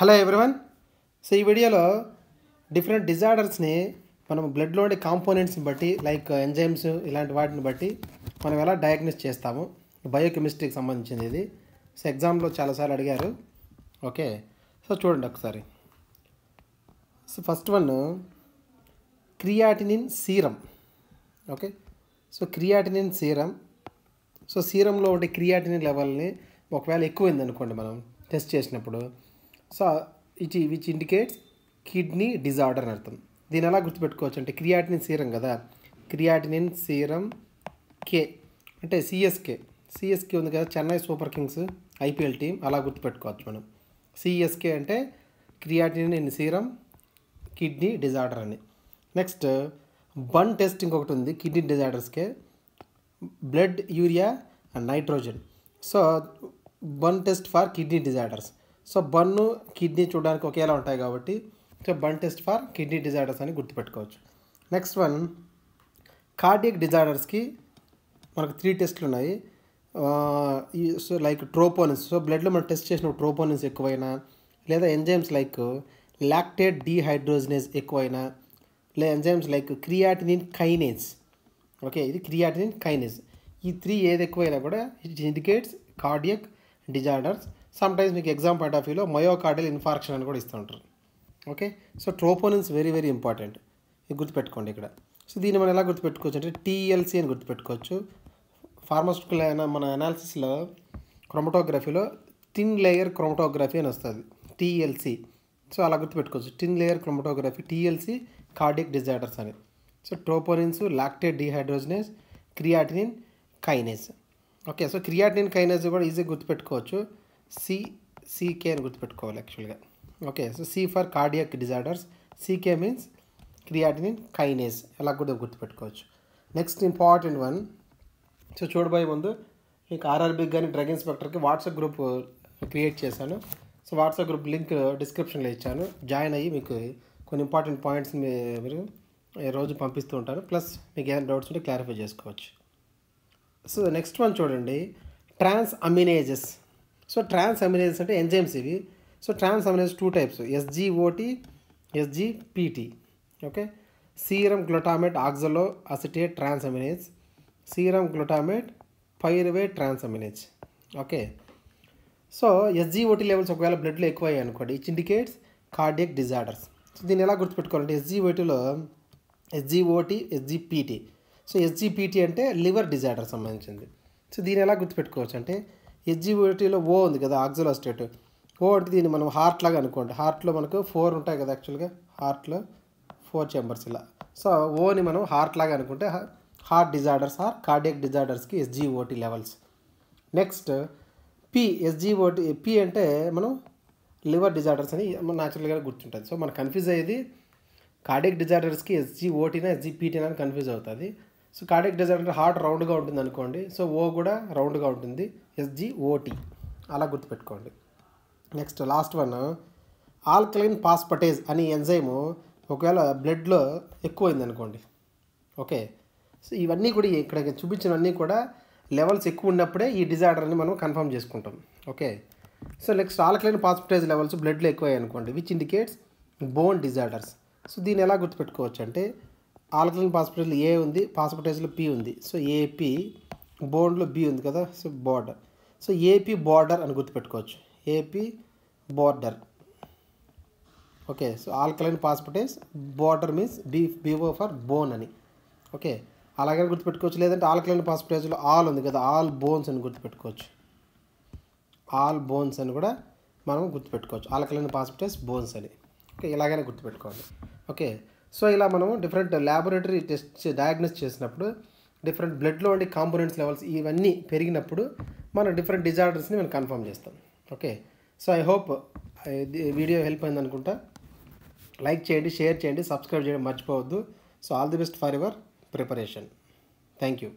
Hello everyone. So ఈ వీడియోలో different డిజార్డర్స్ని మనం బ్లడ్లో ఉండే కాంపోనెంట్స్ని బట్టి లైక్ ఎంజైమ్స్ ఇలాంటి వాటిని బట్టి మనం ఎలా డయాగ్నోస్ చేస్తాము, బయోకెమిస్ట్రీకి సంబంధించింది ఇది. సో ఎగ్జామ్లో చాలాసార్లు అడిగారు. ఓకే, సో చూడండి ఒకసారి. So first one creatinine serum. Okay, so creatinine serum. So సీరంలో ఉండే క్రియాటినిన్ లెవెల్ని ఒకవేళ ఎక్కువైంది అనుకోండి మనం టెస్ట్ చేసినప్పుడు, so which indicates kidney disorder అని అర్థం. దీని ఎలా గుర్తుపెట్టుకోవచ్చు అంటే క్రియాటినిన్ సీరం కదా, క్రియాటినిన్ సీరం కే అంటే సిఎస్కే ఉంది కదా, Chennai super kings IPL team, అలా గుర్తుపెట్టుకోవచ్చు మనం. సిఎస్కే అంటే క్రియాటినిన్ సీరం కిడ్నీ డిజార్డర్ అని. నెక్స్ట్ బన్ టెస్ట్ ఇంకొకటి ఉంది కిడ్నీ డిజార్డర్స్కే, blood urea and nitrogen. So BUN test for kidney disorders. So bun kidney చూడడానికి ఒకేలా ఉంటాయి కాబట్టి so BUN test for kidney disorders అని గుర్తుపెట్టుకోవచ్చు. నెక్స్ట్ వన్ కార్డియక్ డిజార్డర్స్కి మనకు 3 టెస్ట్లు ఉన్నాయి. So like ట్రోపోనిన్స్. సో బ్లడ్లో మనం టెస్ట్ చేసిన ట్రోపోనిన్స్ ఎక్కువైనా, లేదా ఎంజైమ్స్ లైక్ లాక్టేట్ డీహైడ్రోజనేజ్ ఎక్కువైనా, లేదా enzymes like creatinine kinase. Okay, ఇది క్రియాటినిన్ కైనేజ్. ఈ 3 ఏది ఎక్కువైనా కూడా it indicates cardiac disorders. Sometimes మీకు ఎగ్జామ్ పాయింట్ ఆఫ్ వ్యూలో మయోకార్డియల్ ఇన్ఫార్క్షన్ అని కూడా ఇస్తుంటారు. Okay, so troponins very very important, ఇది గుర్తుపెట్టుకోండి ఇక్కడ. సో దీన్ని మనం ఎలా గుర్తుపెట్టుకోవచ్చు అంటే టీఎల్సీ అని గుర్తుపెట్టుకోవచ్చు. ఫార్మాస్యూటికల్ మన అనాలిసిస్లో క్రోమటోగ్రఫీలో థిన్ లేయర్ క్రోమటోగ్రఫీ అని వస్తుంది, టీఎల్సీ. సో అలా గుర్తుపెట్టుకోవచ్చు, thin layer chromatography, TLC, cardiac disorders అని. So troponins, lactate dehydrogenase, creatinine kinase. Okay, so creatinine kinase కూడా ఈజీగా గుర్తుపెట్టుకోవచ్చు, సికే అని గుర్తుపెట్టుకోవాలి యాక్చువల్గా. Okay, so C for cardiac disorders, CK means creatinine kinase, ఎలా కూడా గుర్తుపెట్టుకోవచ్చు. Next important one. సో చూడబోయే ముందు మీకు ఆర్ఆర్బీకి కానీ డ్రగ్ ఇన్స్పెక్టర్కి వాట్సాప్ గ్రూప్ క్రియేట్ చేశాను. సో వాట్సాప్ గ్రూప్ లింక్ డిస్క్రిప్షన్లో ఇచ్చాను, జాయిన్ అయ్యి మీకు కొన్ని ఇంపార్టెంట్ పాయింట్స్ మీరు రోజు పంపిస్తూ ఉంటారు. ప్లస్ మీకు ఏదైనా డౌట్స్ ఉంటే క్లారిఫై చేసుకోవచ్చు. సో నెక్స్ట్ వన్ చూడండి, ట్రాన్స్ అమినేజెస్. సో ట్రాన్స్ అమినేజెస్ అంటే ఎంజైమ్స్ ఇవి. So transaminases 2 types, SGOT, SGPT. Okay, serum glutamate oxaloacetate transaminase, serum glutamate pyruvate transaminase. Okay, so SGOT levels ఒకవేళ బ్లడ్లో ఎక్కువ అయ్యాయి అనుకోండి, it indicates cardiac disorders. So దీన్ని ఎలా గుర్తుపెట్టుకోవాలంటే ఎస్జిఓటిలో ఎస్జిఓటి, ఎస్జిపిటి. సో ఎస్జిపిటి అంటే లివర్ డిజార్డర్ సంబంధించింది. సో దీన్ని ఎలా గుర్తుపెట్టుకోవచ్చు అంటే ఎస్జిఓటిలో ఓ ఉంది కదా, ఆక్సలో అసిటేట్. ఓ అంటే దీన్ని మనం హార్ట్ లాగా అనుకోండి, హార్ట్లో మనకు 4 ఉంటాయి కదా యాక్చువల్గా, హార్ట్లో 4 చెంబర్స్ ఇలా. సో ఓని మనం హార్ట్ లాగా అనుకుంటే హార్ట్ డిజార్డర్స్ ఆర్ కార్డియక్ డిజార్డర్స్కి SGOT levels. Next P, SGOT P అంటే మనం లివర్ డిజార్డర్స్ అని న్యాచురల్గా గుర్తుంటుంది. సో మనం కన్ఫ్యూజ్ అయ్యేది కార్డియక్ డిజార్డర్స్కి ఎస్జిఓటీనా ఎస్జిపిటీనా అని కన్ఫ్యూజ్ అవుతుంది. సో కార్డియక్ డిజార్డర్ హార్ట్ రౌండ్గా ఉంటుంది అనుకోండి, సో ఓ కూడా రౌండ్గా ఉంటుంది, ఎస్జిఓటి, అలా గుర్తుపెట్టుకోండి. Next last one alkaline phosphatase అని ఎంజైము ఒకవేళ బ్లడ్లో ఎక్కువైంది అనుకోండి. ఓకే, సో ఇవన్నీ కూడా ఇక్కడ చూపించినవన్నీ కూడా లెవెల్స్ ఎక్కువ ఉన్నప్పుడే ఈ డిజార్డర్ని మనం కన్ఫర్మ్ చేసుకుంటాం. Okay, so next alkaline phosphatase levels బ్లడ్లో ఎక్కువయ్యాయి అనుకోండి, which indicates bone disorders. So దీన్ని ఎలా గుర్తుపెట్టుకోవచ్చు అంటే ఆల్కలైన్ ఫాస్ఫేటేజ్లో ఏ ఉంది, ఫాస్ఫేటేజ్లో పి ఉంది. సో ఏపీ, బోన్లో బి ఉంది కదా, so border. So AP border అని గుర్తుపెట్టుకోవచ్చు, AP border. Okay, so alkaline phosphatase border means BO for bone అని. ఓకే, అలాగే గుర్తుపెట్టుకోవచ్చు. లేదంటే ఆల్కలైన్ ఫాస్ఫేటేజ్లో ఆల్ ఉంది కదా, ఆల్ బోన్స్ అని గుర్తుపెట్టుకోవచ్చు, ఆల్ బోన్స్ అని కూడా మనం గుర్తుపెట్టుకోవచ్చు, ఆల్కలైన్ ఫాస్ఫేటేజ్ బోన్స్ అని. ఓకే, ఇలాగైనా గుర్తుపెట్టుకోవాలి. ఓకే, సో ఇలా మనం డిఫరెంట్ ల్యాబొరేటరీ టెస్ట్ డయాగ్నోస్ చేసినప్పుడు డిఫరెంట్ బ్లడ్లో ఉండే కాంపోనెంట్స్ లెవెల్స్ ఇవన్నీ పెరిగినప్పుడు మనం డిఫరెంట్ డిజార్డర్స్ని మనం కన్ఫర్మ్ చేస్తాం. Okay, so I hope video help అయింది అనుకుంటా. లైక్ చేయండి, షేర్ చేయండి, సబ్స్క్రైబ్ చేయడం మర్చిపోవద్దు. So all the best for your preparation. Thank you.